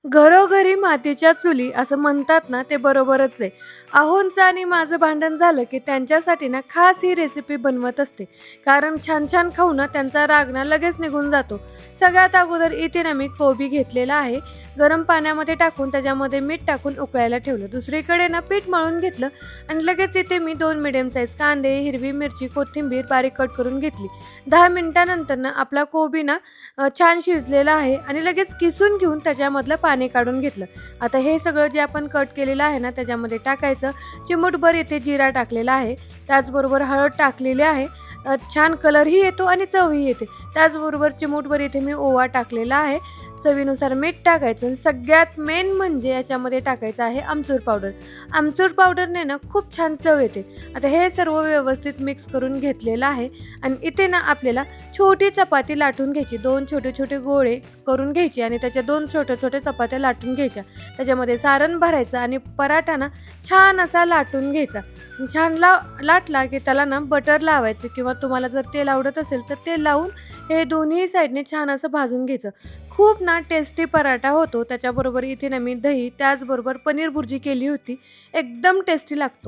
घरोघरी मातीच्या चुली असं म्हणतात ना, ते बरोबरच आहे. अहोंचं आणि माझं भांडण झालं, की त्यांच्यासाठी ना खास ही रेसिपी बनवत असते. कारण छान-छान खाऊन ना त्यांचा राग ना लगेच निघून जातो. सगळ्यात अगोदर इथे ना मी कोबी घेतलेला आहे. गरम पाण्यामध्ये टाकून त्याच्यामध्ये मीठ टाकून उकळायला ठेवलं. दुसरीकडे ना पीठ मळून घेतलं आणि लगेच इथे मी 2 मीडियम साईज कांदे, हिरवी मिरची, कोथिंबीर बारीक कट करून घेतली. 10 मिनिटानंतर ना आपला कोबी ना छान शिजलेला आहे आणि लगेच किसून घेऊन त्याच्यामधलं पाणी काढून घेतलं. आता हे सगळं जे आपण कट केलेलं आहे ना त्याच्यामध्ये टाकायचं. चिमूटभर इथे जिरा टाकलेला आहे. त्याचबरोबर हळद टाकलेली आहे. छान कलरही येतो आणि चवही येते. त्याचबरोबर चिमूटभर इथे मी ओवा टाकलेला आहे. चवीनुसार मीठ टाकायचं आणि सगळ्यात मेन म्हणजे याच्यामध्ये टाकायचं आहे आमचूर पावडर. आमचूर पावडरने ना खूप छान चव येते. आता हे सर्व व्यवस्थित मिक्स करून घेतलेलं आहे आणि इथे ना आपल्याला छोटी चपाती लाटून घ्यायची. 2 छोटे-छोटे गोळे करून घ्यायचे आणि त्याच्या 2 छोट्या-छोट्या चपात्या लाटून घ्यायच्या. त्याच्यामध्ये सारण भरायचं आणि पराठा ना छान असा लाटून घ्यायचा. छान लाटला की त्याला ना बटर लावायचं किंवा तुम्हाला जर तेल आवडत असेल तर तेल लावून हे दोन्ही साईडने छान असं भाजून घ्यायचं. खूप ना टेस्टी पराठा होतो. त्याच्याबरोबर इथे ना मी दही, त्याचबरोबर पनीर भुर्जी केली होती. एकदम टेस्टी लागतो.